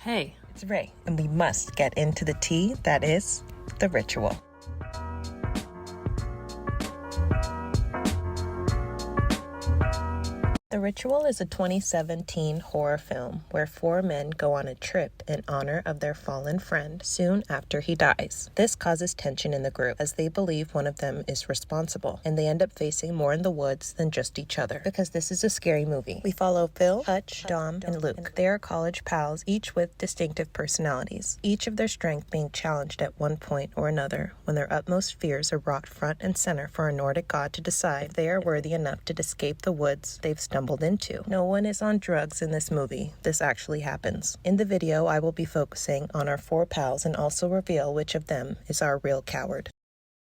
Hey. It's Ray, and we must get into the tea that is The Ritual. The Ritual is a 2017 horror film where four men go on a trip in honor of their fallen friend soon after he dies. This causes tension in the group as they believe one of them is responsible, and they end up facing more in the woods than just each other. Because this is a scary movie. We follow Phil, Hutch, Dom, and Luke. They are college pals, each with distinctive personalities, each of their strength being challenged at one point or another when their utmost fears are brought front and center for a Nordic god to decide if they are worthy enough to escape the woods they've stumbled into. No one is on drugs in this movie. This actually happens. In the video, I will be focusing on our four pals and also reveal which of them is our real coward.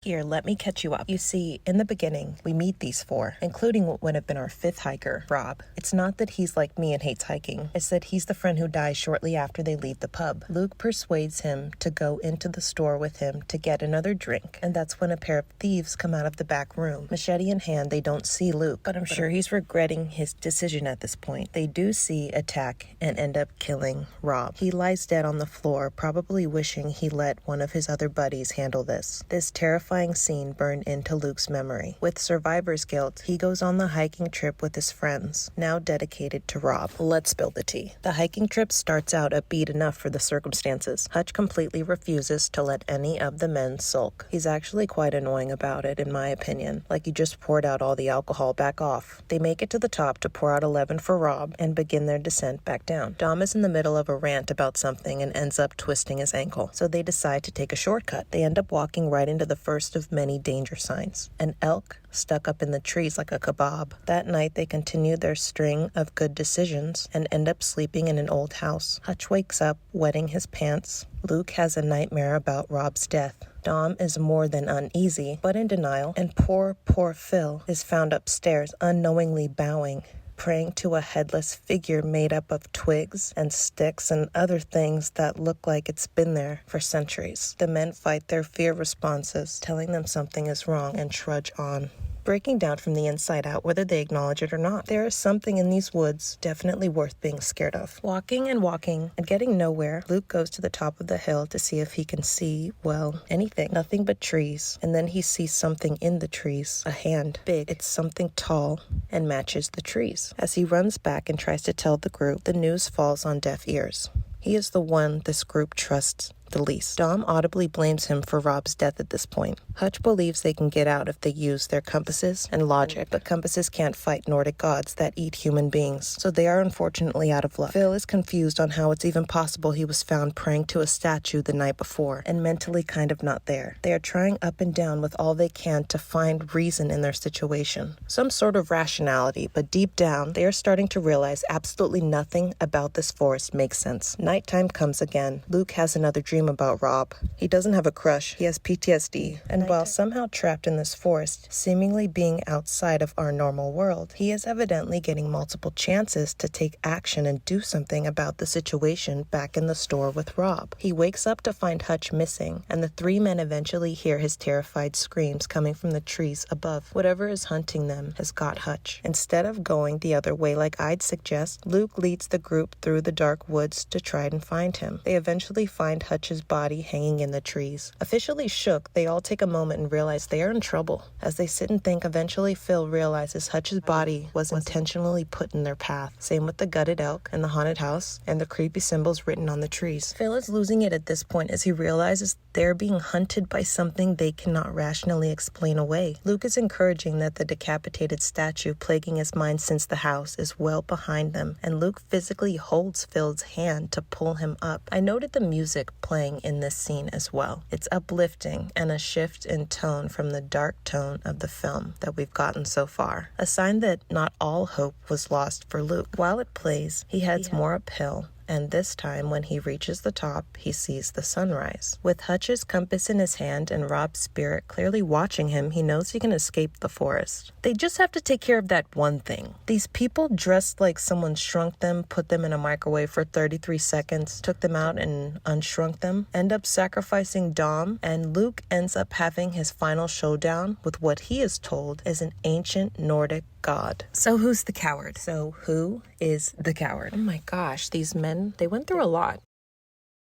Here, let me catch you up. You see, in the beginning, we meet these four, including what would have been our fifth hiker, Rob. It's not that he's like me and hates hiking. It's that he's the friend who dies shortly after they leave the pub. Luke persuades him to go into the store with him to get another drink, and that's when a pair of thieves come out of the back room. Machete in hand, they don't see Luke, but I'm sure he's regretting his decision at this point. They do see attack and end up killing Rob. He lies dead on the floor, probably wishing he let one of his other buddies handle this. This terrifying scene burned into Luke's memory. With survivor's guilt, he goes on the hiking trip with his friends, now dedicated to Rob. Let's spill the tea. The hiking trip starts out upbeat enough for the circumstances. Hutch completely refuses to let any of the men sulk. He's actually quite annoying about it, in my opinion. Like he just poured out all the alcohol back off. They make it to the top to pour out 11 for Rob and begin their descent back down. Dom is in the middle of a rant about something and ends up twisting his ankle, so they decide to take a shortcut. They end up walking right into the first of many danger signs. An elk stuck up in the trees like a kebab. That night they continue their string of good decisions and end up sleeping in an old house. Hutch wakes up wetting his pants. Luke has a nightmare about Rob's death. Dom is more than uneasy, but in denial, and poor Phil is found upstairs unknowingly bowing, praying to a headless figure made up of twigs and sticks and other things that look like it's been there for centuries. The men fight their fear responses, telling them something is wrong, and trudge on, breaking down from the inside out, whether they acknowledge it or not. There is something in these woods definitely worth being scared of. Walking and getting nowhere, Luke goes to the top of the hill to see if he can see, well, anything. Nothing but trees. And then he sees something in the trees. A hand. Big. It's something tall and matches the trees. As he runs back and tries to tell the group, the news falls on deaf ears. He is the one this group trusts the least. Dom audibly blames him for Rob's death at this point. Hutch believes they can get out if they use their compasses and logic, but compasses can't fight Nordic gods that eat human beings, so they are unfortunately out of luck. Phil is confused on how it's even possible he was found praying to a statue the night before, and mentally kind of not there. They are trying up and down with all they can to find reason in their situation, some sort of rationality, but deep down, they are starting to realize absolutely nothing about this forest makes sense. Nighttime comes again. Luke has another dream about Rob. He doesn't have a crush. He has PTSD. And while somehow trapped in this forest, seemingly being outside of our normal world, he is evidently getting multiple chances to take action and do something about the situation back in the store with Rob. He wakes up to find Hutch missing, and the three men eventually hear his terrified screams coming from the trees above. Whatever is hunting them has got Hutch. Instead of going the other way like I'd suggest, Luke leads the group through the dark woods to try and find him. They eventually find Hutch's body hanging in the trees. Officially shook, they all take a moment and realize they are in trouble. As they sit and think, eventually Phil realizes Hutch's body was intentionally put in their path. Same with the gutted elk and the haunted house and the creepy symbols written on the trees. Phil is losing it at this point as he realizes they're being hunted by something they cannot rationally explain away. Luke is encouraging that the decapitated statue plaguing his mind since the house is well behind them, and Luke physically holds Phil's hand to pull him up. I noted the music playing in this scene as well. It's uplifting and a shift in tone from the dark tone of the film that we've gotten so far. A sign that not all hope was lost for Luke. While it plays, he heads more uphill, and this time when he reaches the top, he sees the sunrise. With Hutch's compass in his hand and Rob's spirit clearly watching him, he knows he can escape the forest. They just have to take care of that one thing. These people dressed like someone shrunk them, put them in a microwave for 33 seconds, took them out and unshrunk them, end up sacrificing Dom, and Luke ends up having his final showdown with what he is told is an ancient Nordic god. So who's the coward? So who is the coward? Oh my gosh, these men, they went through a lot.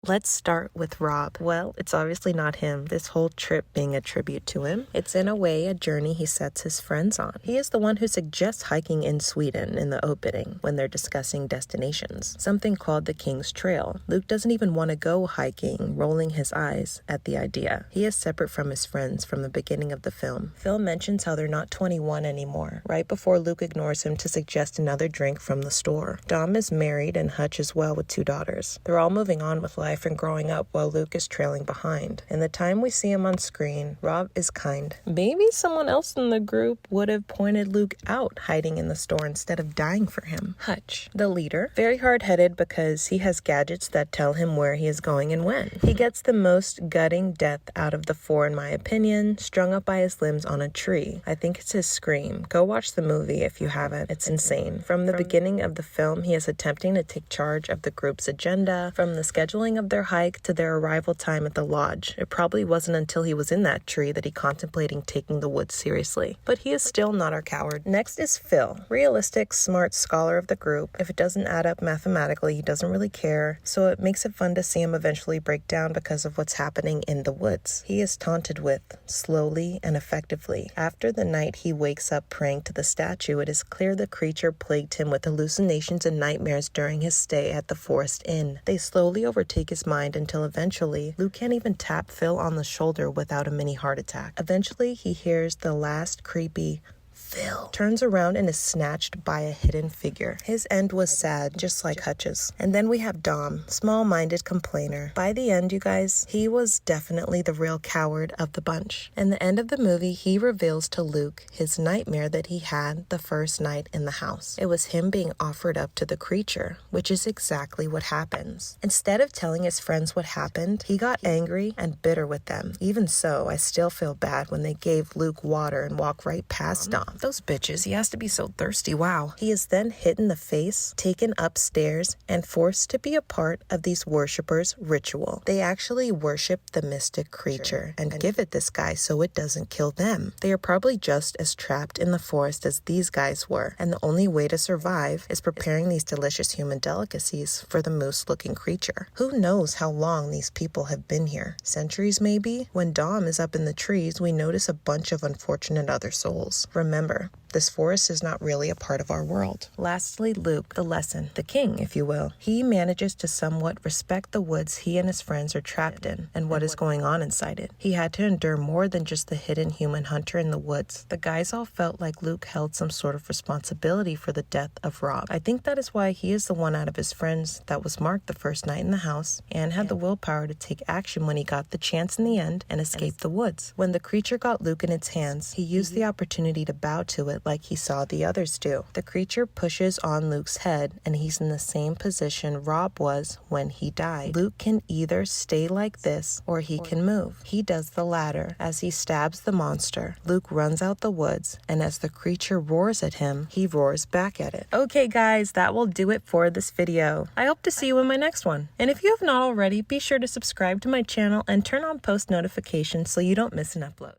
Let's start with Rob. Well, it's obviously not him, this whole trip being a tribute to him. It's in a way a journey he sets his friends on. He is the one who suggests hiking in Sweden in the opening when they're discussing destinations, something called the King's Trail. Luke doesn't even want to go hiking, rolling his eyes at the idea. He is separate from his friends from the beginning of the film. Phil mentions how they're not 21 anymore, right before Luke ignores him to suggest another drink from the store. Dom is married and Hutch as well with 2 daughters. They're all moving on with life and growing up while Luke is trailing behind. In the time we see him on screen, Rob is kind. Maybe someone else in the group would have pointed Luke out hiding in the store instead of dying for him. Hutch, the leader, very hard-headed because he has gadgets that tell him where he is going and when. He gets the most gutting death out of the 4 in my opinion, strung up by his limbs on a tree. I think it's his scream. Go watch the movie if you haven't. It's insane. From the beginning of the film, he is attempting to take charge of the group's agenda, from the scheduling of their hike to their arrival time at the lodge. It probably wasn't until he was in that tree that he contemplating taking the woods seriously. But he is still not our coward. Next is Phil, realistic, smart scholar of the group. If it doesn't add up mathematically, he doesn't really care, so it makes it fun to see him eventually break down because of what's happening in the woods. He is taunted with, slowly and effectively. After the night he wakes up praying to the statue, it is clear the creature plagued him with hallucinations and nightmares during his stay at the Forest Inn. They slowly overtake his mind until eventually Luke can't even tap Phil on the shoulder without a mini heart attack. Eventually he hears the last creepy Phil, turns around and is snatched by a hidden figure. His end was sad, just like Hutch's. And then we have Dom, small-minded complainer. By the end, you guys, he was definitely the real coward of the bunch. In the end of the movie, he reveals to Luke his nightmare that he had the first night in the house. It was him being offered up to the creature, which is exactly what happens. Instead of telling his friends what happened, he got angry and bitter with them. Even so, I still feel bad when they gave Luke water and walked right past Dom. Those bitches, he has to be so thirsty, wow. He is then hit in the face, taken upstairs, and forced to be a part of these worshippers' ritual. They actually worship the mystic creature and give it this guy so it doesn't kill them. They are probably just as trapped in the forest as these guys were, and the only way to survive is preparing these delicious human delicacies for the moose-looking creature. Who knows how long these people have been here? Centuries, maybe? When Dom is up in the trees, we notice a bunch of unfortunate other souls. Remember, this forest is not really a part of our world. Lastly, Luke, the lesson, the king, if you will. He manages to somewhat respect the woods he and his friends are trapped in and what is going on inside it. He had to endure more than just the hidden human hunter in the woods. The guys all felt like Luke held some sort of responsibility for the death of Rob. I think that is why he is the one out of his friends that was marked the first night in the house and had the willpower to take action when he got the chance in the end and escape the woods. When the creature got Luke in its hands, he used the opportunity to bow to it like he saw the others do. The creature pushes on Luke's head and he's in the same position Rob was when he died. Luke can either stay like this or he can move. He does the latter. As he stabs the monster, Luke runs out the woods, and as the creature roars at him, he roars back at it. Okay guys, that will do it for this video. I hope to see you in my next one. And if you have not already, be sure to subscribe to my channel and turn on post notifications so you don't miss an upload.